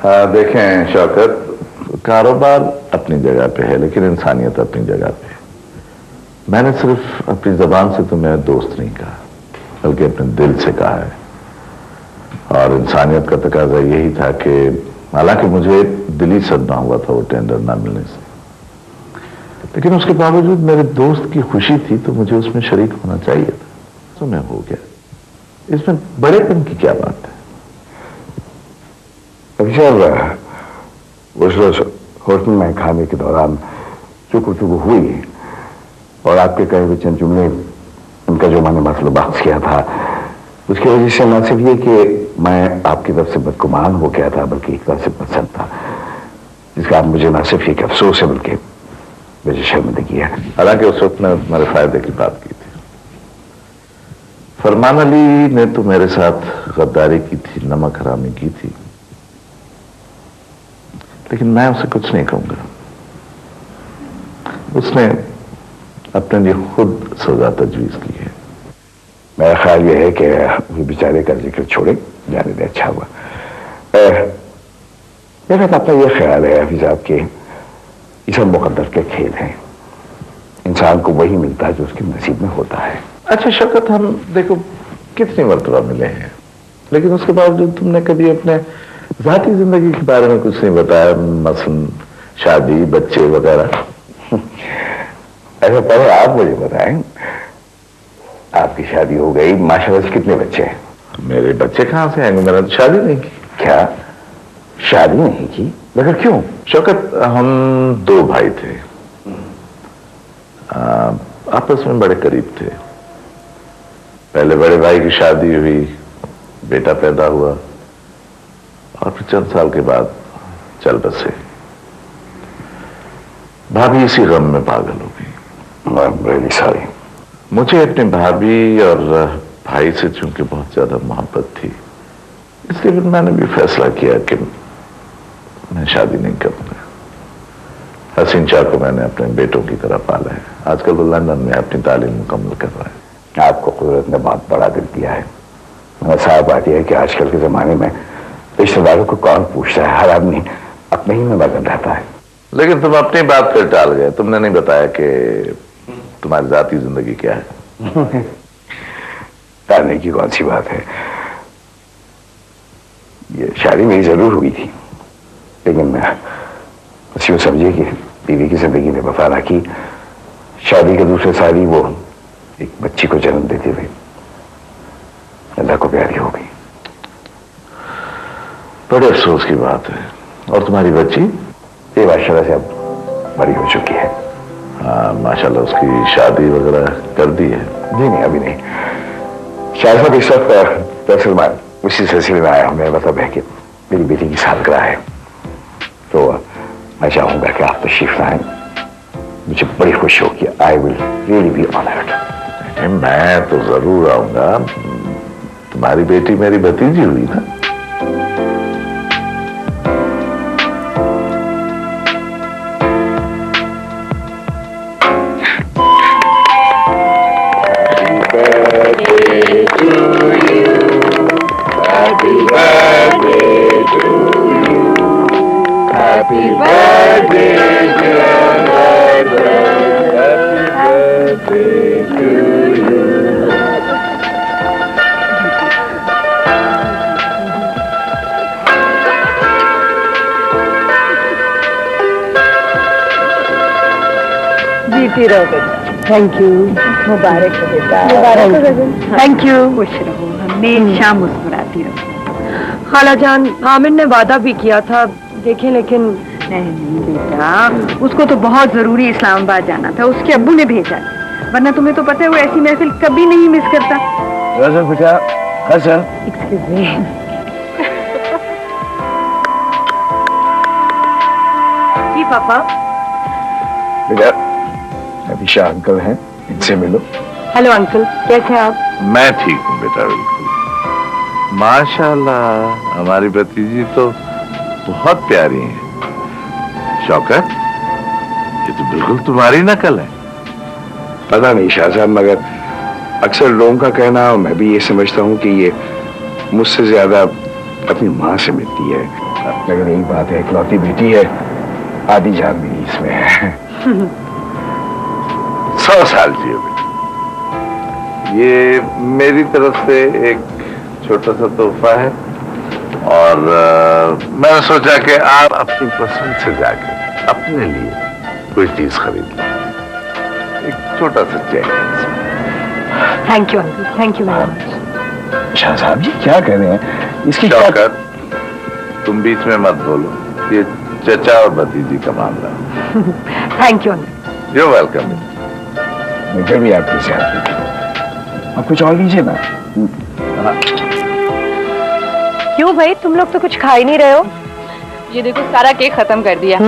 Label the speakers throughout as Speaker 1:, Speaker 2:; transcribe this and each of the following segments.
Speaker 1: देखें शौकत, कारोबार अपनी जगह पे है लेकिन इंसानियत अपनी जगह पे है। मैंने सिर्फ अपनी जबान से तुम्हें दोस्त नहीं कहा बल्कि अपने दिल से कहा है। और इंसानियत का तकाजा यही था कि हालांकि मुझे दिली सदमा हुआ था वो टेंडर ना मिलने से, लेकिन उसके बावजूद मेरे दोस्त की खुशी थी तो मुझे उसमें शरीक होना चाहिए था, तो मैं हो गया। इसमें बड़ेपन की क्या बात है?
Speaker 2: उस रोज होटल में खाने के दौरान चुकू हुई और आपके कहे हुए चंद जुमले, उनका जो मैंने मतलब बात किया था, उसकी वजह से न सिर्फ ये कि मैं आपकी तरफ से बदगुमान हो गया था बल्कि एक तरह से पसंद था, जिसका मुझे न सिर्फ एक अफसोस है बल्कि मुझे शर्मिंदगी है।
Speaker 1: हालांकि उस वक्त मैं तुम्हारे फायदे की बात की थी। फरमान अली ने तो मेरे साथ गद्दारी की थी, नमक हरामी की थी, लेकिन मैं उसे कुछ नहीं कहूंगा। उसने अपने लिए खुद सजा तजवीज की है।
Speaker 2: मेरा ख्याल यह है कि वो बेचारे का जिक्र छोड़े, जाने दे, अच्छा हुआ। मेरा तो अपना यह ख्याल है हाफिज साहब के ये सब मुकद्दर के खेल हैं, इंसान को वही मिलता है जो उसके नसीब में होता है।
Speaker 1: अच्छा शौकत, हम देखो कितनी मरतबा मिले हैं, लेकिन उसके बावजूद तुमने कभी अपने जाती जिंदगी के बारे में कुछ नहीं बताया, मसलन शादी, बच्चे वगैरह।
Speaker 2: ऐसा पहले आप मुझे बताएं, आपकी शादी हो गई, माशाल्लाह से कितने बच्चे हैं?
Speaker 1: मेरे बच्चे कहां से आएंगे, मैंने तो शादी नहीं की।
Speaker 2: क्या शादी नहीं की? मगर क्यों?
Speaker 1: शौकत, हम दो भाई थे, आपस में बड़े करीब थे। पहले बड़े भाई की शादी हुई, बेटा पैदा हुआ और फिर चंद साल के बाद चल बसे। भाभी इसी गम में पागल हो गई।
Speaker 2: Really sorry.
Speaker 1: मुझे अपनी भाभी और भाई से चूंकि बहुत ज्यादा मोहब्बत थी, इसलिए फिर मैंने भी फैसला किया कि मैं शादी नहीं करूंगा। हसीन शाह को मैंने अपने बेटों की तरह पाला है। आजकल वो लंदन में अपनी तालीम मुकम्मल कर रहा है।
Speaker 2: आपको कुदरत ने बहुत बड़ा दिल दिया है। मगर साहब बात यह है कि आजकल के जमाने में रिश्तेदारों को कौन पूछता है, हर आदमी अपने ही में मगन रहता है।
Speaker 1: लेकिन तुम अपनी बात पर टाल गए, तुमने नहीं बताया कि तुम्हारी जाती जिंदगी क्या है।
Speaker 2: टालने की कौन सी बात है? ये शादी मेरी जरूर हुई थी, लेकिन बस यूं समझिए कि बीवी की जिंदगी ने वफा ना की। शादी के दूसरे साल ही वो एक बच्ची को जन्म देते हुए अल्लाह को प्यारी हो गई।
Speaker 1: बड़े अफसोस की बात है। और तुम्हारी बच्ची?
Speaker 2: ये माशाल्लाह से अब बड़ी हो चुकी है।
Speaker 1: हाँ, माशाल्लाह उसकी शादी वगैरह कर दी है?
Speaker 2: जी नहीं, अभी नहीं। शायद साहब इस वक्त दरअसल मैं उसी सिलसिले में आया हूं। मेरा मतलब है कि मेरी बेटी की सालगिरह है, तो मैं चाहूंगा कि आप तशरीफ लाएं। मुझे बड़ी खुशी होगी। I will really be honoured.
Speaker 1: मैं तो जरूर आऊंगा। तुम्हारी बेटी मेरी भतीजी हुई ना।
Speaker 3: Thank you. मुबारक हो बेटा। मुबारक। Thank you.
Speaker 4: खुश रहो, हमेशा मुस्कुराती रहो।
Speaker 3: खालाजान, आमिर ने वादा भी किया था, देखें, लेकिन
Speaker 4: नहीं बेटा, उसको तो बहुत जरूरी इस्लामाबाद जाना था, उसके अब्बू ने भेजा, वरना तुम्हें तो पता है वो ऐसी महफिल कभी नहीं मिस करता।
Speaker 2: हसन बेटा, हसन।
Speaker 4: Excuse me.
Speaker 3: जी पापा।
Speaker 2: बेटा, अभिषा अंकल हैं, इनसे मिलो।
Speaker 3: हेलो अंकल, कैसे हैं आप?
Speaker 1: मैं ठीक हूँ बेटा, बिल्कुल। माशाल्लाह, हमारी भतीजी तो बहुत प्यारी है। शौकत, ये तो बिल्कुल तुम्हारी नकल है।
Speaker 2: पता नहीं शाह साहब, मगर अक्सर लोगों का कहना, और मैं भी ये समझता हूँ कि ये मुझसे ज्यादा अपनी माँ से मिलती है। लेकिन यही बात है, इकलौती बेटी है, आधी जान भी इसमें है।
Speaker 1: 100 साल जियो बेटी। ये मेरी तरफ से एक छोटा सा तोहफा है, और मैंने सोचा कि आप अपनी पसंद से जाके अपने लिए कोई चीज खरीद लो। एक छोटा सा check.
Speaker 3: Thank you uncle, thank you very much.
Speaker 2: Shah साहब जी क्या कह रहे हैं? इसकी क्या?
Speaker 1: शौकत, तुम बीच में मत बोलो, ये चचा और भतीजी का मामला है।
Speaker 3: Thank you uncle.
Speaker 1: You welcome.
Speaker 2: मुझे भी आपके साथ आप कुछ और लीजिए ना।
Speaker 3: क्यों भाई, तुम लोग तो कुछ खा ही नहीं रहे हो?
Speaker 5: ये देखो सारा केक खत्म कर दिया।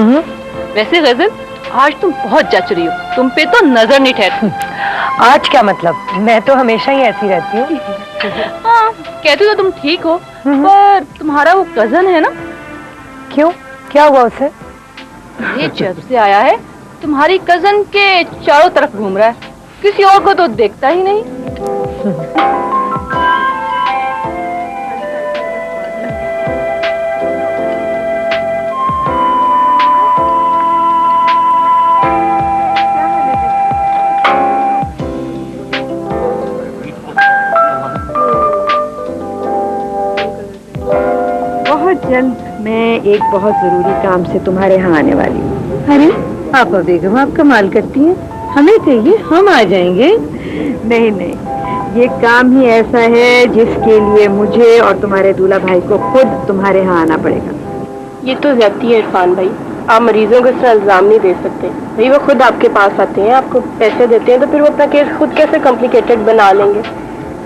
Speaker 5: वैसे गजल, आज तुम बहुत जच रही हो, तुम पे तो नजर नहीं ठहरती।
Speaker 3: आज क्या मतलब, मैं तो हमेशा ही ऐसी रहती हूँ।
Speaker 5: हाँ, कहती तो तुम ठीक हो, पर तुम्हारा वो कजन है ना?
Speaker 3: क्यों, क्या हुआ उसे?
Speaker 5: ये जब से आया है तुम्हारी कजन के चारों तरफ घूम रहा है, किसी और को तो देखता ही नहीं।
Speaker 4: बहुत जल्द मैं एक बहुत जरूरी काम से तुम्हारे यहाँ आने वाली हूँ। अरे आपा बेगम, आप कमाल करती हैं, हमें चाहिए, हम आ जाएंगे। नहीं नहीं, ये काम ही ऐसा है जिसके लिए मुझे और तुम्हारे दूल्हा भाई को खुद तुम्हारे यहाँ आना पड़ेगा।
Speaker 6: ये तो ज्यादती है इरफान भाई, आप मरीजों को इस तरह इल्जाम नहीं दे सकते भाई। वो खुद आपके पास आते हैं, आपको पैसे देते हैं, तो फिर वो अपना केस खुद कैसे कॉम्प्लिकेटेड बना लेंगे?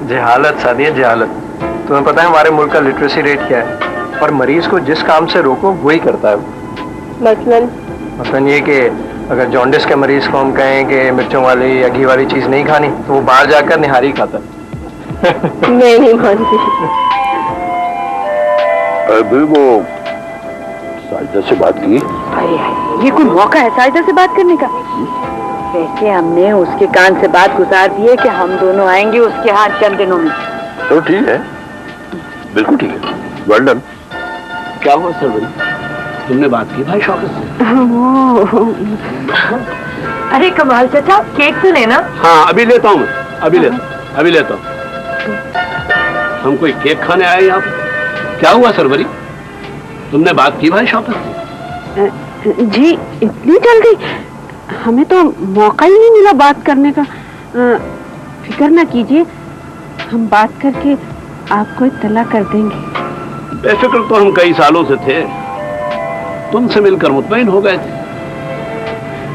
Speaker 7: जहालत सादिया, जहालत। तुम्हें पता है हमारे मुल्क का लिटरेसी रेट क्या है? और मरीज को जिस काम से रोको वही करता है।
Speaker 6: मसलन
Speaker 7: ये कि अगर जॉन्डिस के मरीज को हम कहें कि मिर्चों वाली या घी वाली चीज नहीं खानी, तो वो बाहर जाकर निहारी खाता है।
Speaker 6: मैं नहीं मानती।
Speaker 2: अभी वो साजिदा से बात की?
Speaker 4: ये कोई मौका है साजिदा से बात करने का? वैसे हमने उसके कान से बात गुजार दी है कि हम दोनों आएंगे उसके यहाँ चंद दिनों में।
Speaker 2: तो ठीक है, बिल्कुल ठीक है, वेल डन। क्या हुआ सर भाई, तुमने बात की भाई शौकत से?
Speaker 3: अरे कमाल चाचा, केक तो लेना।
Speaker 8: हाँ अभी लेता हूँ मैं, अभी लेता हूँ। हम कोई केक खाने आए यहाँ पे? क्या हुआ सरवरी, तुमने बात की भाई शौकत से?
Speaker 6: जी इतनी जल्दी? हमें तो मौका ही नहीं मिला बात करने का। फिक्र ना कीजिए, हम बात करके आपको इत्तला कर देंगे।
Speaker 8: बेफिक्र तो हम कई सालों से थे, तुमसे मिलकर मुतमईन हो गए थे,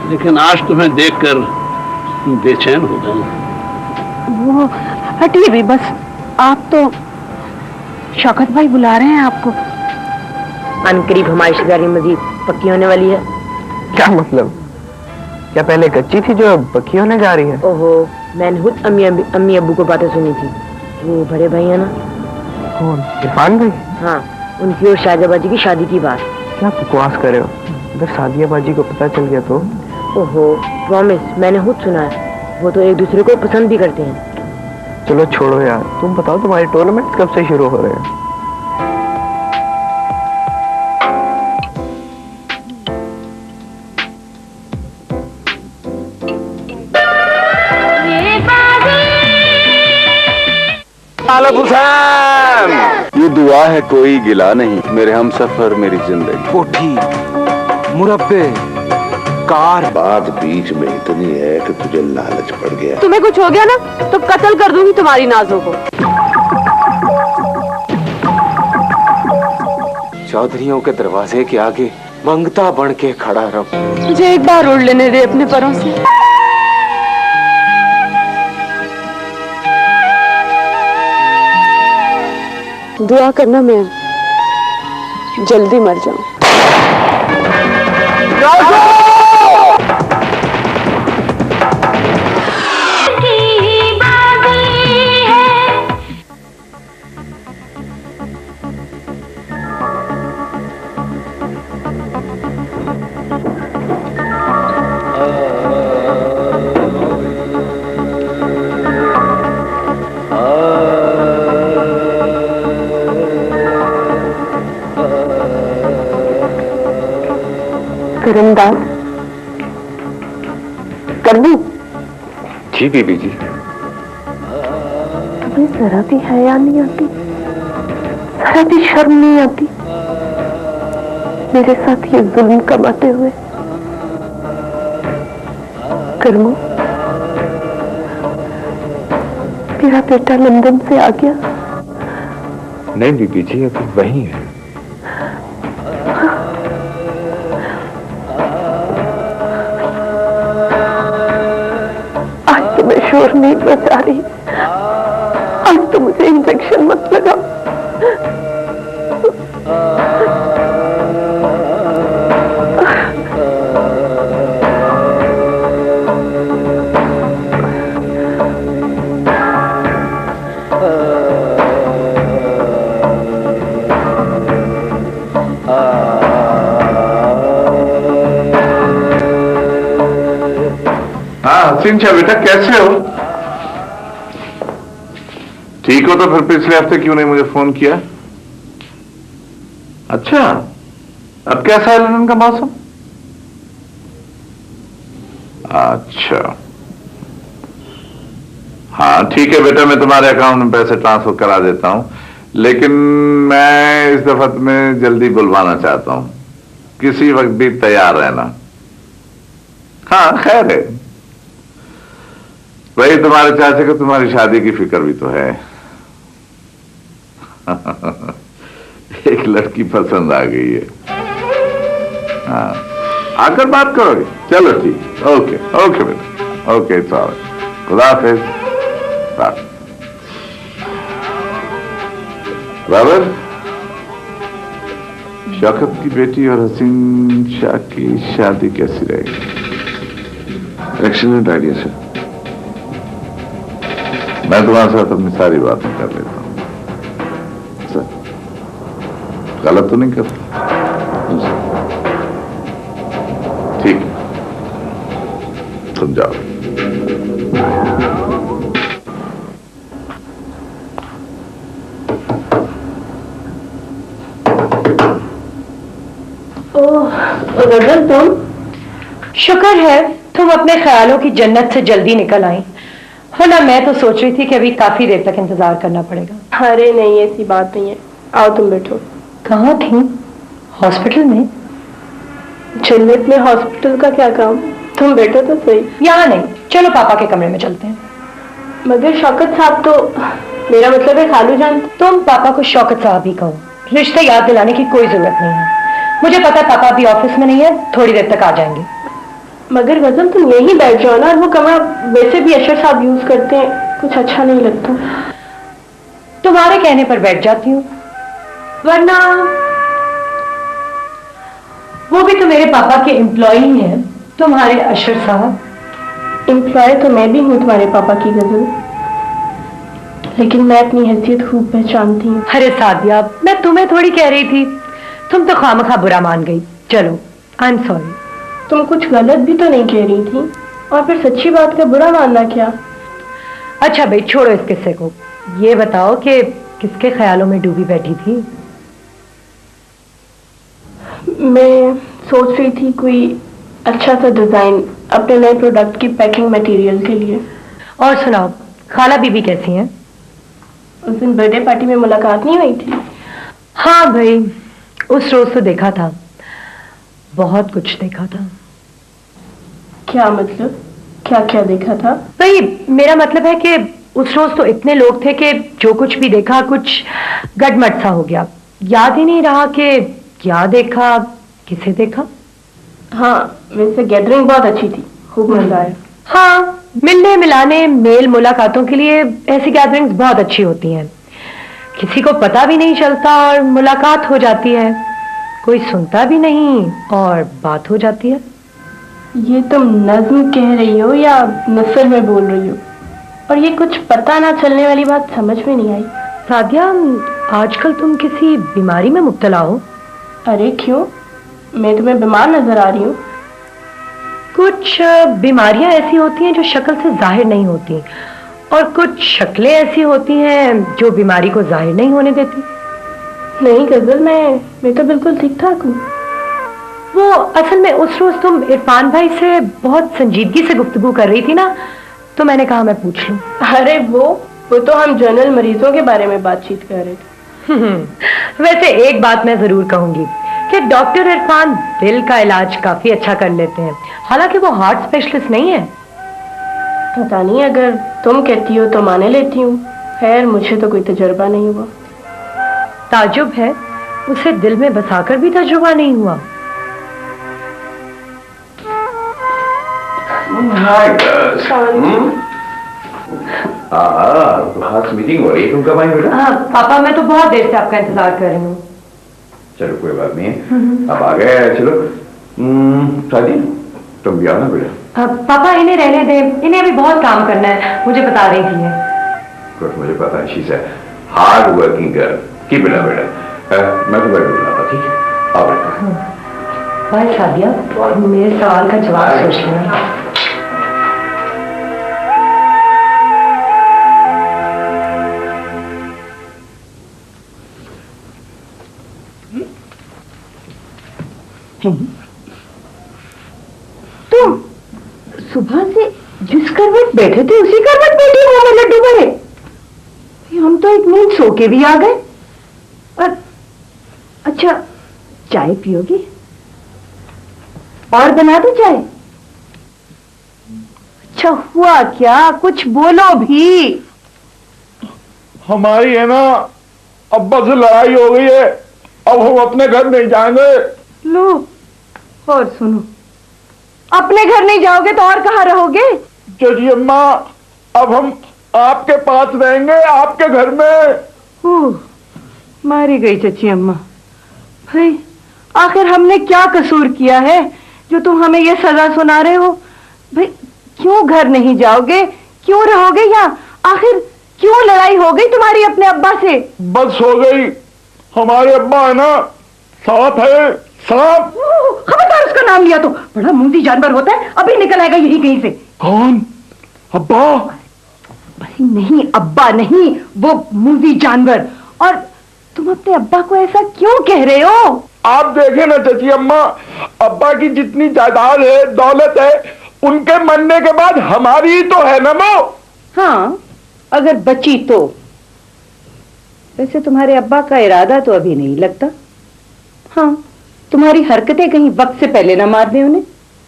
Speaker 8: लेकिन आज तुम्हें देखकर बेचैन हो गए।
Speaker 6: वो हटिए भी बस, आप तो शौकत भाई बुला रहे हैं आपको।
Speaker 3: अनकरीब हमारी रिश्तेदारी मजीद पक्की होने वाली है।
Speaker 7: क्या मतलब? क्या पहले कच्ची थी जो अब पक्की होने जा रही है?
Speaker 3: ओहो, मैंने खुद अम्मी अब्बू को बातें सुनी थी। वो बड़े भाई है ना?
Speaker 7: कौन? इरफान भाई?
Speaker 3: हाँ, उनकी और शाहजहाबाजी की शादी की बात।
Speaker 7: क्या बकवास कर रहे हो? अगर सादिया बाजी को पता चल गया तो?
Speaker 3: ओहो, प्रॉमिस, मैंने खुद सुना है, वो तो एक दूसरे को पसंद भी करते हैं।
Speaker 7: चलो छोड़ो यार, तुम बताओ तुम्हारे टूर्नामेंट कब से शुरू हो रहे हैं?
Speaker 2: ये दुआ है कोई गिला नहीं, मेरे हम सफर मेरी जिंदगी।
Speaker 9: कोठी, मुरब्बे, कार।
Speaker 2: बात बीच में इतनी है कि तुझे लालच पड़ गया।
Speaker 6: तुम्हें कुछ हो गया ना तो कत्ल कर दूंगी तुम्हारी नाजों को।
Speaker 9: चौधरियों के दरवाजे के आगे मंगता बन के खड़ा रहो।
Speaker 6: मुझे एक बार उड़ लेने दे अपने परों से। दुआ करना मैं जल्दी मर जाऊं। धर्मदास कर दूं?
Speaker 9: जी बीबी जी।
Speaker 6: तुम्हें जरा भी हया नहीं आती, जरा भी शर्म नहीं आती मेरे साथ ये जुल्म कमाते हुए? कर्मो, तेरा बेटा लंदन से आ गया?
Speaker 9: नहीं बीबी जी, अभी वहीं है।
Speaker 6: आज तो मैं शोर नहीं बचा रही, आज तो मुझे इंजेक्शन मत लगाओ।
Speaker 1: सिंचा बेटा, कैसे हो? ठीक हो तो फिर पिछले हफ्ते क्यों नहीं मुझे फोन किया? अच्छा, अब कैसा है लंदन का मौसम? अच्छा, हाँ ठीक है बेटा, मैं तुम्हारे अकाउंट में पैसे ट्रांसफर करा देता हूं, लेकिन मैं इस दफा तुम्हें जल्दी बुलवाना चाहता हूं, किसी वक्त भी तैयार रहना। हाँ खैर है, वही तुम्हारे चाचे को तुम्हारी शादी की फिक्र भी तो है। एक लड़की पसंद आ गई है। हाँ, आकर बात करोगे? चलो ठीक, ओके ओके बेटा, ओके, इट्स ऑलराइट, खुदा हाफिज। रॉबर्ट, शौकत की बेटी और हसीन शाह की शादी कैसी रहेगी?
Speaker 2: Excellent idea sir.
Speaker 1: मैं तुम्हारे साथ अपनी सारी बातें कर लेता हूं। सर, गलत तो नहीं करता? ठीक है, तुम जाओ।
Speaker 3: गजल, तुम शुक्र है तुम अपने ख्यालों की जन्नत से जल्दी निकल आई, वरना मैं तो सोच रही थी कि अभी काफी देर तक इंतजार करना पड़ेगा।
Speaker 10: अरे नहीं, ऐसी बात नहीं है, आओ तुम बैठो।
Speaker 3: कहाँ थी? हॉस्पिटल में?
Speaker 10: जन्नत में हॉस्पिटल का क्या काम? तुम बैठो तो सही।
Speaker 3: यहाँ नहीं, चलो पापा के कमरे में चलते हैं।
Speaker 10: मगर शौकत साहब तो, मेरा मतलब है खालू जान।
Speaker 3: तुम पापा को शौकत साहब ही कहो, रिश्ते याद दिलाने की कोई जरूरत नहीं है। मुझे पता है पापा अभी ऑफिस में नहीं है, थोड़ी देर तक आ जाएंगे।
Speaker 10: मगर गजल तुम यहीं बैठ जाओ ना, और वो कमरा वैसे भी अशर साहब यूज करते हैं, कुछ अच्छा नहीं लगता।
Speaker 3: तुम्हारे कहने पर बैठ जाती हूँ, वरना वो भी तो मेरे पापा के एम्प्लॉय ही हैं, तुम्हारे अशर साहब।
Speaker 10: एम्प्लॉय तो मैं भी हूँ तुम्हारे पापा की गजल, लेकिन मैं अपनी हैसियत खूब पहचानती हूँ।
Speaker 3: अरे सादिया, मैं तुम्हें थोड़ी कह रही थी, तुम तो खामखा बुरा मान गई। चलो, आई एम सॉरी।
Speaker 10: तुम कुछ गलत भी तो नहीं कह रही थी, और फिर सच्ची बात का बुरा मानना क्या?
Speaker 3: अच्छा भाई, छोड़ो इस किस्से को, ये बताओ कि किसके ख्यालों में डूबी बैठी थी?
Speaker 10: मैं सोच रही थी कोई अच्छा सा डिजाइन अपने नए प्रोडक्ट की पैकिंग मटेरियल के लिए।
Speaker 3: और सुनाओ, खाला बीबी कैसी हैं?
Speaker 10: उस दिन बर्थडे पार्टी में मुलाकात नहीं हुई थी?
Speaker 3: हाँ भाई, उस रोज तो देखा था, बहुत कुछ देखा था।
Speaker 10: क्या मतलब? क्या क्या देखा था?
Speaker 3: भाई मेरा मतलब है कि उस रोज तो इतने लोग थे कि जो कुछ भी देखा कुछ गड़मट सा हो गया, याद ही नहीं रहा कि क्या देखा, किसे देखा।
Speaker 10: हाँ, वैसे गैदरिंग बहुत अच्छी थी, खूब मजा आया।
Speaker 3: हाँ, मिलने मिलाने मेल मुलाकातों के लिए ऐसी गैदरिंग्स बहुत अच्छी होती हैं, किसी को पता भी नहीं चलता और मुलाकात हो जाती है, कोई सुनता भी नहीं और बात हो जाती है।
Speaker 10: ये तुम नज्म कह रही हो या नसर में बोल रही हो? और ये कुछ पता ना चलने वाली बात समझ में नहीं आई।
Speaker 3: सादिया, आजकल तुम किसी बीमारी में मुब्तला हो?
Speaker 10: अरे क्यों, मैं तुम्हें बीमार नजर आ रही हूँ?
Speaker 3: कुछ बीमारियां ऐसी होती हैं जो शक्ल से जाहिर नहीं होती, और कुछ शक्लें ऐसी होती हैं जो बीमारी को जाहिर नहीं होने देती।
Speaker 10: नहीं गजल, मैं तो बिल्कुल ठीक ठाक हूँ।
Speaker 3: वो असल में उस रोज तुम इरफान भाई से बहुत संजीदगी से गुफ्तगू कर रही थी ना, तो मैंने कहा मैं पूछ लूं।
Speaker 10: अरे वो तो हम जनरल मरीजों के बारे में बातचीत कर रहे थे।
Speaker 3: वैसे एक बात मैं जरूर कहूंगी कि डॉक्टर इरफान दिल का इलाज काफी अच्छा कर लेते हैं, हालांकि वो हार्ट स्पेशलिस्ट नहीं है।
Speaker 10: पता नहीं, अगर तुम कहती हो तो माने लेती हूँ। खैर मुझे तो कोई तजुर्बा नहीं हुआ।
Speaker 3: ताजुब है, उसे दिल में बसाकर भी तजुर्बा नहीं हुआ।
Speaker 2: खास मीटिंग हो रही है, तुम कब आई बेटा?
Speaker 3: हाँ पापा, मैं तो बहुत देर से आपका इंतजार कर रही हूँ।
Speaker 2: चलो कोई बात नहीं है, अब आ गए। चलो शादी तुम भी आओ ना बेटा।
Speaker 3: पापा इन्हें रहने दें, इन्हें अभी बहुत काम करना है, मुझे बता रही थी ये।
Speaker 2: कुछ मुझे पता है, she is hard working girl. Keep it up बेटा। मैं तो बैठ बुलाता, ठीक है? आओ बेटा।
Speaker 3: भाई सादिया, मेरे सवाल का जवाब सोच लेना।
Speaker 4: तुम सुबह से जिस करवट बैठे थे उसी करवट बैठे हो में लड्डू भरे। हम तो एक नींद सो के भी आ गए। और अच्छा, चाय पियोगी? और बना दो चाय? अच्छा हुआ क्या, कुछ बोलो भी।
Speaker 1: हमारी है ना अब्बा से लड़ाई हो गई है, अब हम अपने घर नहीं जाएंगे।
Speaker 4: लो, और सुनो, अपने घर नहीं जाओगे तो और कहाँ रहोगे?
Speaker 1: जी अम्मा, अब हम आपके पास रहेंगे, आपके घर में।
Speaker 4: मारी गई चची अम्मा। भाई आखिर हमने क्या कसूर किया है जो तुम हमें ये सजा सुना रहे हो? भाई क्यों घर नहीं जाओगे, क्यों रहोगे यहाँ? आखिर क्यों लड़ाई हो गई तुम्हारी अपने अब्बा से?
Speaker 1: बस हो गई, हमारे अब्बा है ना सांप है, सांप।
Speaker 4: खबरदार, उसका नाम लिया तो बड़ा मुंशी जानवर होता है, अभी निकल आएगा यही कहीं से।
Speaker 1: कौन? अब्बा?
Speaker 4: भाई नहीं, अब्बा नहीं, वो मुंशी जानवर। और तुम अपने अब्बा को ऐसा क्यों कह रहे हो?
Speaker 1: आप देखें ना चची अम्मा, अब्बा की जितनी जायदाद है, दौलत है, उनके मरने के बाद हमारी ही तो है ना वो।
Speaker 4: हाँ, अगर बची तो। वैसे तुम्हारे अब्बा का इरादा तो अभी नहीं लगता। हाँ, तुम्हारी हरकतें कहीं वक्त से पहले ना मार दें उन्हें।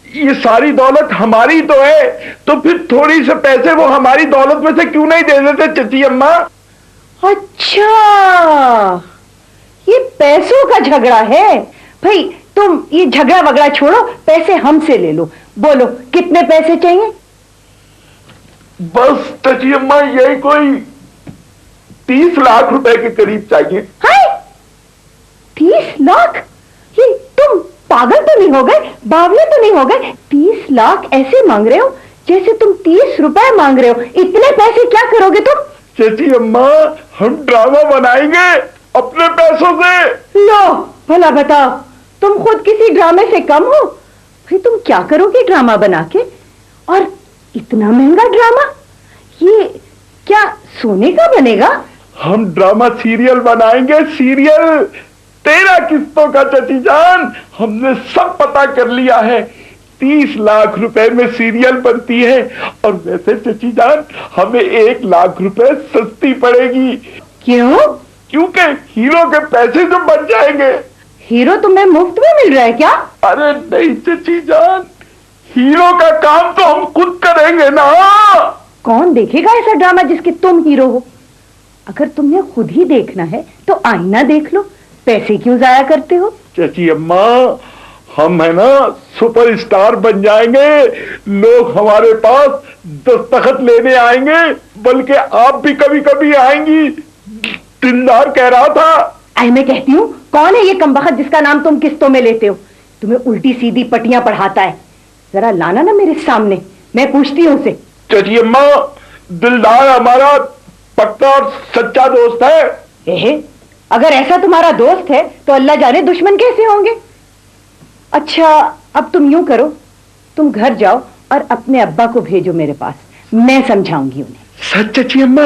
Speaker 1: ये सारी दौलत हमारी तो है, तो फिर थोड़ी से पैसे वो हमारी दौलत में से क्यों नहीं दे देते चची अम्मा?
Speaker 4: अच्छा, ये पैसों का झगड़ा है। भाई तुम ये झगड़ा वगड़ा छोड़ो, पैसे हमसे ले लो। बोलो कितने पैसे चाहिए?
Speaker 1: बस चची अम्मा यही कोई 30 लाख रुपए के करीब चाहिए।
Speaker 4: हाय, 30 लाख? ये तुम पागल तो नहीं हो गए, बावले तो नहीं हो गए? 30 लाख ऐसे मांग रहे हो जैसे तुम 30 रुपए मांग रहे हो। इतने पैसे क्या करोगे तुम?
Speaker 1: चची अम्मा, हम ड्रामा बनाएंगे अपने पैसों से।
Speaker 4: लो भला बताओ, तुम खुद किसी ड्रामे से कम हो? भाई तुम क्या करोगे ड्रामा बना के? और इतना महंगा ड्रामा? ये क्या सोने का बनेगा?
Speaker 1: हम ड्रामा सीरियल बनाएंगे, सीरियल 13 किस्तों का चची जान। हमने सब पता कर लिया है, 30 लाख रुपए में सीरियल बनती है। और वैसे चची जान, हमें 1 लाख रुपए सस्ती पड़ेगी।
Speaker 4: क्यों?
Speaker 1: क्योंकि हीरो के पैसे जो बच जाएंगे।
Speaker 4: हीरो तुम्हें मुफ्त में मिल रहा है क्या?
Speaker 1: अरे नहीं चची जान, हीरो का काम तो हम खुद करेंगे ना।
Speaker 4: कौन देखेगा ऐसा ड्रामा जिसके तुम हीरो हो? अगर तुमने खुद ही देखना है तो आईना देख लो, पैसे क्यों जाया करते हो?
Speaker 1: चची अम्मा, हम है ना सुपरस्टार बन जाएंगे, लोग हमारे पास दस्तखत लेने आएंगे, बल्कि आप भी कभी कभी आएंगी। दिलदार कह रहा था।
Speaker 4: मैं कहती हूँ, कौन है ये कमबख्त जिसका नाम तुम किस्तों में लेते हो? तुम्हें उल्टी सीधी पटियां पढ़ाता है। जरा लाना ना मेरे सामने, मैं पूछती हूँ उसे।
Speaker 1: चची अम्मा, दिलदार हमारा पक्का और सच्चा दोस्त है।
Speaker 4: अगर ऐसा तुम्हारा दोस्त है तो अल्लाह जाने दुश्मन कैसे होंगे। अच्छा, अब तुम यूं करो, तुम घर जाओ और अपने अब्बा को भेजो मेरे पास, मैं समझाऊंगी उन्हें।
Speaker 1: सच चची अम्मा,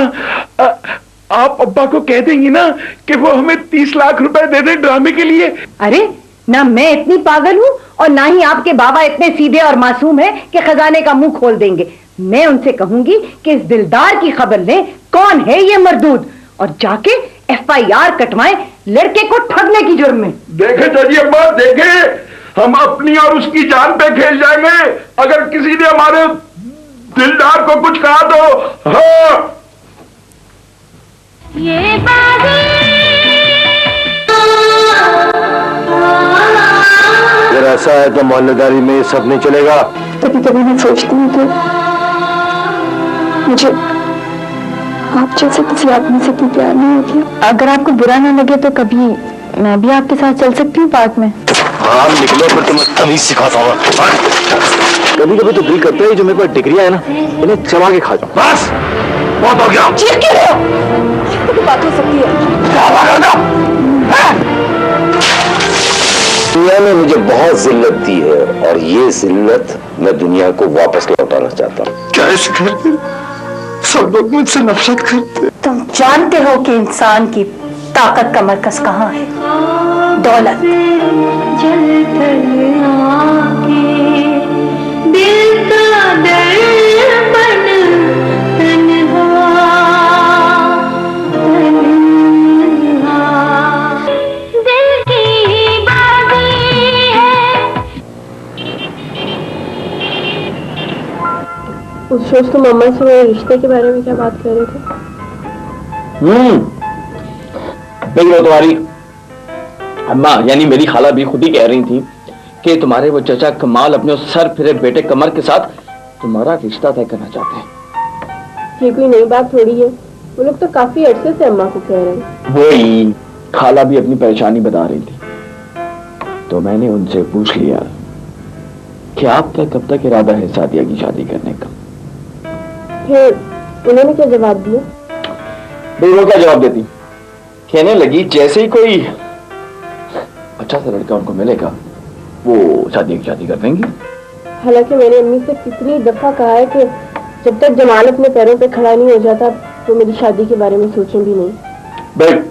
Speaker 1: आप अब्बा को कह देंगी ना कि वो हमें 30 लाख रुपए दे दे ड्रामे के लिए?
Speaker 4: अरे ना मैं इतनी पागल हूँ और ना ही आपके बाबा इतने सीधे और मासूम हैं कि खजाने का मुंह खोल देंगे। मैं उनसे कहूंगी कि इस दिलदार की खबर लें, कौन है ये मरदूद, और जाके FIR कटवाएं लड़के को ठगने की जुर्म में।
Speaker 11: देखे जजी अम्मा, देखे, हम अपनी और उसकी जान पे खेल जाएंगे अगर किसी ने हमारे दिलदार को कुछ कहा तो। हाँ
Speaker 12: ये
Speaker 2: अगर ऐसा है तो मोहल्लेदारी में सब नहीं चलेगा।
Speaker 10: कभी कभी मैं सोचती हूँ कि मुझे आप जैसे किसी आदमी से कोई प्यार नहीं होती। अगर आपको बुरा ना लगे तो कभी मैं भी आपके साथ चल सकती हूँ पार्क में।
Speaker 2: हाँ निकलो, फिर तुम्हें तमीज सिखाता हूँ। कभी कभी तो दिल करता है जो मेरे पास डिग्रियां है ना, इन्हें चबा के खा जाऊं। बस बहुत हो गया।
Speaker 10: चीख क्यों रहे हो? तो बात हो सकती है।
Speaker 2: दुनिया ने मुझे बहुत जिल्लत दी है और ये जिल्लत मैं दुनिया को वापस लौटाना चाहता हूँ। कैसे करते? सब लोग मुझसे नफरत करते।
Speaker 10: तुम जानते हो कि इंसान की ताकत का मरकज कहाँ है? दौलत।
Speaker 12: दिल का दर्पण तन्हा, दिल की बागी है।
Speaker 10: उस रोज तुम अम्मा से मेरे रिश्ते के बारे में क्या बात कर रहे थे?
Speaker 13: देखो तुम्हारी अम्मा यानी मेरी खाला भी खुद ही कह रही थी कि तुम्हारे वो चचा कमाल अपने सर फिरे बेटे कमर के साथ तुम्हारा रिश्ता तय करना चाहते हैं।
Speaker 10: ये कोई नई बात थोड़ी है, वो लोग तो काफी अरसे से अम्मा को कह रहे हैं।
Speaker 13: वही खाला भी अपनी परेशानी बता रही थी, तो मैंने उनसे पूछ लिया कि आपका कब तक इरादा है सादिया की शादी करने का।
Speaker 10: फिर उन्होंने क्या जवाब दिया?
Speaker 13: वो क्या जवाब देती, कहने लगी जैसे ही कोई अच्छा सा लड़का उनको मिलेगा वो शादी कर देंगी।
Speaker 10: हालांकि मैंने अम्मी से कितनी दफा कहा है कि जब तक जमाल अपने पैरों पे खड़ा नहीं हो जाता तो मेरी शादी के बारे में सोचें भी नहीं।
Speaker 13: बट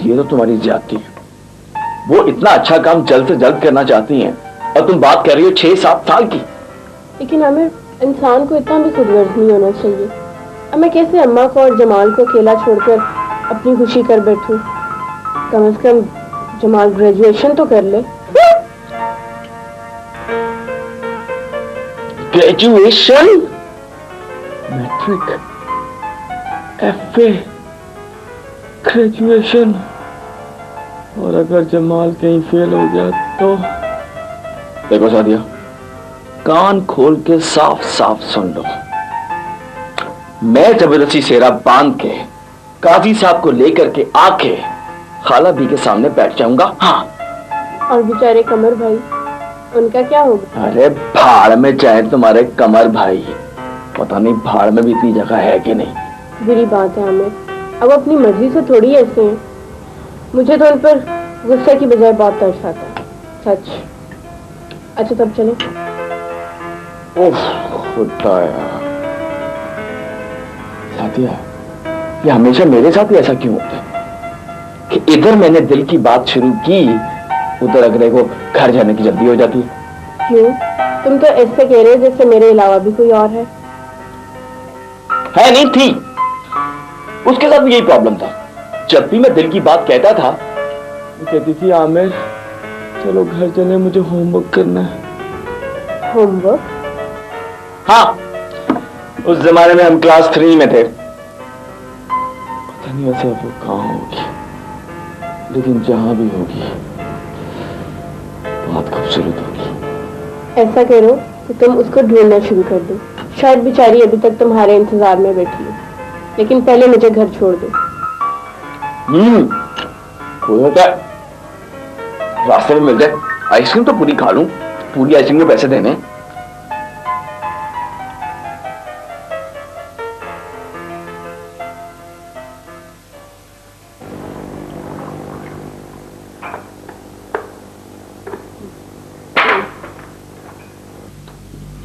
Speaker 13: ये तो तुम्हारी ज्यादती है, वो इतना अच्छा काम जल्द से जल्द करना चाहती हैं और तुम बात कर रही हो 6-7 साल की।
Speaker 10: लेकिन आमिर, इंसान को इतना भी खुदगर्ज नहीं होना चाहिए। अब मैं कैसे अम्मा को और जमाल को अकेला छोड़कर अपनी खुशी कर बैठूं? कम से कम जमाल ग्रेजुएशन तो कर ले।
Speaker 13: ग्रेजुएशन, मैट्रिक, FA, ग्रेजुएशन, और अगर जमाल कहीं फेल हो गया तो देखो सादिया, कान खोल के साफ साफ सुन लो, मैं जबरदस्ती सेरा बांध के काजी साहब को लेकर के आके खाला भी के सामने बैठ जाऊंगा। हाँ।
Speaker 10: और बेचारे कमर भाई, उनका क्या होगा?
Speaker 13: अरे भाड़ में जाए तुम्हारे कमर भाई, पता नहीं भाड़ में भी इतनी जगह है कि नहीं।
Speaker 10: बुरी बात है आमिर, अब अपनी मर्जी से थोड़ी ऐसे हैं। मुझे तो उन पर गुस्से की बजाय बहुत तरस आता है, सच। अच्छा तब चले।
Speaker 13: खुदाया सादिया, ये हमेशा मेरे साथ ही ऐसा क्यों होता है कि इधर मैंने दिल की बात शुरू की, उधर अगले को घर जाने की जल्दी हो जाती है।
Speaker 10: क्यों? तुम तो ऐसे कह रहे हो जैसे मेरे अलावा भी कोई और है।
Speaker 13: नहीं थी, उसके साथ भी यही प्रॉब्लम था। जब भी मैं दिल की बात कहता था वो कहती थी आमिर चलो घर चले, मुझे होमवर्क करना है।
Speaker 10: होमवर्क?
Speaker 13: हाँ, उस जमाने में हम क्लास 3 में थे। पता नहीं वैसे वो कहाँ होगी, लेकिन जहां भी होगी बहुत खूबसूरत होगी।
Speaker 10: ऐसा करो कि तुम उसको ढूंढना शुरू कर दो। शायद बेचारी अभी तक तुम्हारे इंतजार में बैठी है, लेकिन पहले मुझे घर छोड़ दो।
Speaker 13: हो जाता है, रास्ते में मिल जाए आइसक्रीम तो पूरी खा लूं, पूरी आइसक्रीम के पैसे देने।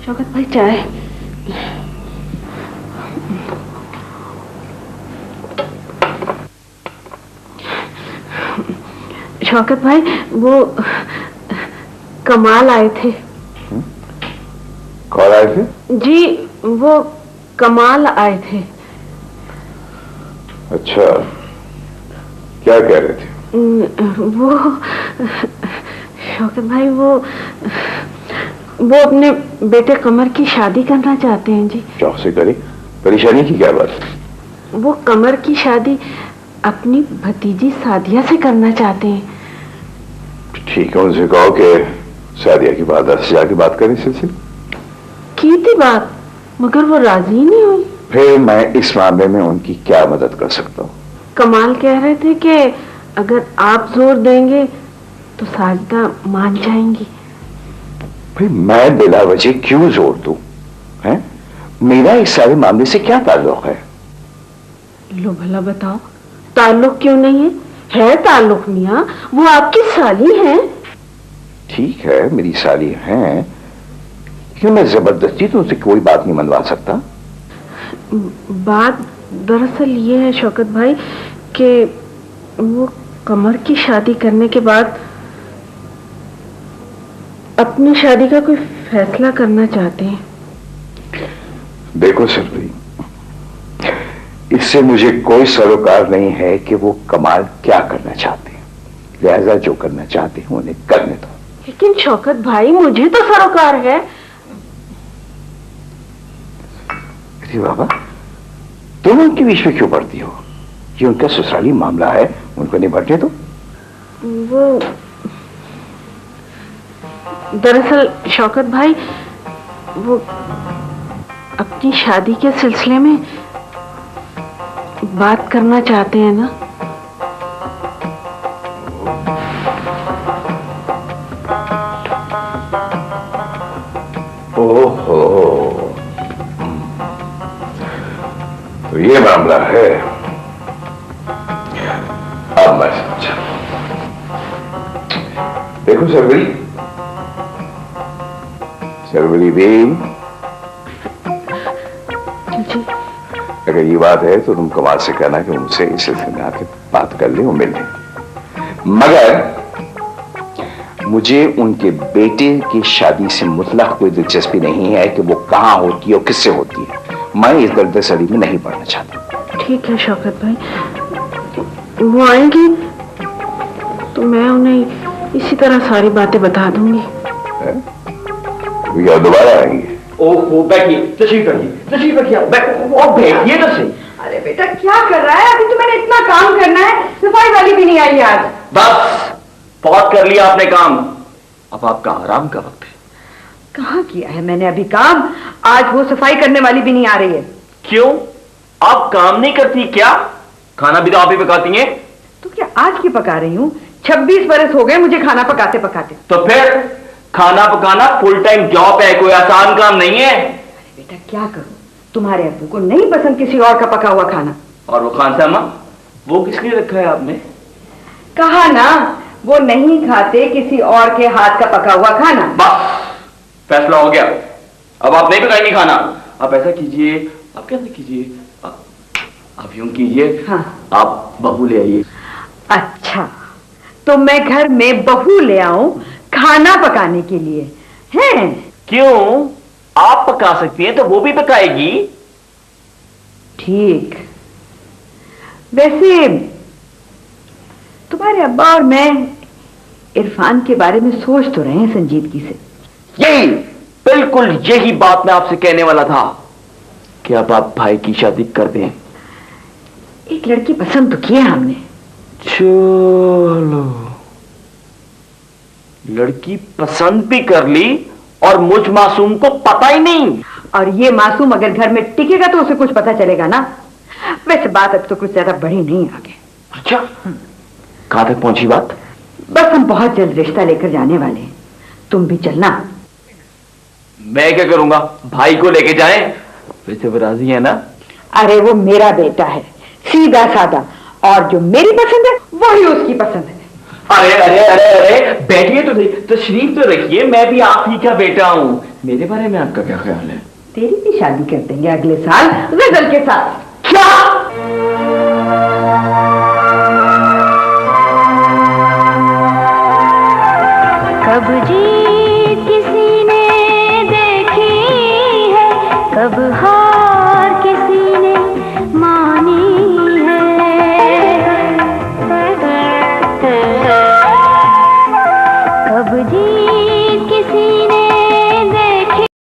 Speaker 6: शौकत भाई चाय। शौकत भाई वो कमाल आए थे।
Speaker 2: कौन आए थे?
Speaker 6: जी वो कमाल आए थे।
Speaker 2: अच्छा, क्या कह रहे थे?
Speaker 6: वो शौकत भाई वो अपने बेटे कमर की शादी करना चाहते हैं जी।
Speaker 2: शौक से करी, परेशानी की क्या बात?
Speaker 6: वो कमर की शादी अपनी भतीजी सादिया से करना चाहते हैं।
Speaker 2: ठीक है, उनसे कहो कि सादिया की बात से जाके बात करें सिलसिले।
Speaker 6: की थी बात, मगर वो राजी ही नहीं हुई।
Speaker 2: फिर मैं इस मामले में उनकी क्या मदद कर सकता हूँ?
Speaker 6: कमाल कह रहे थे कि अगर आप जोर देंगे तो साजिदा मान जाएंगी।
Speaker 2: भाई मैं बिला वजह क्यों जोर दूं? हैं? मेरा इस सारे मामले से क्या ताल्लुक है?
Speaker 6: लो भला बताओ, ताल्लुक क्यों नहीं है ताल्लुक मियाँ, वो आपकी साली है।
Speaker 2: ठीक है, मेरी साली है, क्यों मैं जबरदस्ती तो उनसे कोई बात नहीं मनवा सकता?
Speaker 6: बात दरअसल ये है शौकत भाई कि वो कमर की शादी करने के बाद अपनी शादी का कोई फैसला करना चाहते हैं।
Speaker 2: देखो सरवरी, इससे मुझे कोई सरोकार नहीं है कि वो कमाल क्या करना चाहते हैं, लिहाजा जो करना चाहते हैं उन्हें करने दो।
Speaker 6: लेकिन शौकत भाई मुझे तो सरोकार है।
Speaker 2: अरे बाबा, तुम उनके बीच में क्यों पड़ती हो? ये उनका ससुराली मामला है, उनको निपटने दो।
Speaker 6: वो दरअसल शौकत भाई वो अपनी शादी के सिलसिले में बात करना चाहते हैं ना।
Speaker 2: ओहो, तो ये मामला है। अब मैं समझा। देखो सरवरी बेन, अगर ये बात है तो तुम कमाल से कहना कि उनसे इस सिलसिले में आके बात कर ले और मिल ले, मगर मुझे उनके बेटे की शादी से मुतलक कोई दिलचस्पी नहीं है कि वो कहां होती है और किससे होती है। मैं इस गर्दसरी में नहीं पड़ना चाहता।
Speaker 6: ठीक है शौकत भाई, वो आएंगी तो मैं उन्हें इसी तरह सारी बातें बता दूंगी।
Speaker 2: या दोबारा आएंगे?
Speaker 7: ओहो बैठिए, तशरीफ रखिए, बैठिए तो सही।
Speaker 4: अरे बेटा क्या कर रहा है? अभी तो मैंने इतना काम करना है, सफाई वाली भी नहीं आई आज।
Speaker 13: बस बहुत कर लिया आपने काम, अब आपका आराम का वक्त है।
Speaker 4: कहाँ किया है मैंने अभी काम? आज वो सफाई करने वाली भी नहीं आ रही है।
Speaker 13: क्यों, आप काम नहीं करती क्या? खाना भी तो आप ही पकाती हैं।
Speaker 4: तो क्या आज की पका रही हूँ? 26 बरस हो गए मुझे खाना पकाते पकाते।
Speaker 13: तो फिर खाना पकाना फुल टाइम जॉब है, कोई आसान काम नहीं है।
Speaker 4: बेटा क्या करूं, तुम्हारे अब्बू को नहीं पसंद किसी और का पका हुआ खाना।
Speaker 13: और वो खान सामा, वो किस लिए रखा है आपने?
Speaker 4: कहा ना, वो नहीं खाते किसी और के हाथ का पका हुआ खाना।
Speaker 13: बस फैसला हो गया, अब आप नहीं पकाएंगे खाना। आप ऐसा कीजिए, आप कैसे कीजिए, आप यूं कीजिए,
Speaker 4: हाँ।
Speaker 13: आप बहू ले आइए।
Speaker 4: अच्छा, तो मैं घर में बहू ले आऊं खाना पकाने के लिए? हैं?
Speaker 13: क्यों, आप पका सकती हैं तो वो भी पकाएगी।
Speaker 4: ठीक। वैसे तुम्हारे अब्बा और मैं इरफान के बारे में सोच तो रहे हैं संजीदगी से।
Speaker 13: यही, बिल्कुल यही बात मैं आपसे कहने वाला था कि अब आप भाई की शादी कर दें।
Speaker 4: एक लड़की पसंद तो की है हमने।
Speaker 13: चलो, लड़की पसंद भी कर ली और मुझ मासूम को पता ही नहीं।
Speaker 4: और ये मासूम अगर घर में टिकेगा तो उसे कुछ पता चलेगा ना। वैसे बात अब तो कुछ ज्यादा बड़ी नहीं आगे।
Speaker 13: अच्छा, कहां तक पहुंची बात?
Speaker 4: बस हम बहुत जल्द रिश्ता लेकर जाने वाले हैं, तुम भी चलना।
Speaker 13: मैं क्या करूंगा, भाई को लेके जाएं? वैसे वो राजी है ना?
Speaker 4: अरे वो मेरा बेटा है, सीधा साधा, और जो मेरी पसंद है वही उसकी पसंद है।
Speaker 13: अरे अरे अरे अरे बैठिए तो तशरीफ तो रखिए, मैं भी आप ही का बेटा हूं। मेरे बारे में आपका क्या ख्याल है?
Speaker 4: तेरी भी शादी कर देंगे अगले साल गजल के साथ।
Speaker 13: क्या?
Speaker 12: अब जी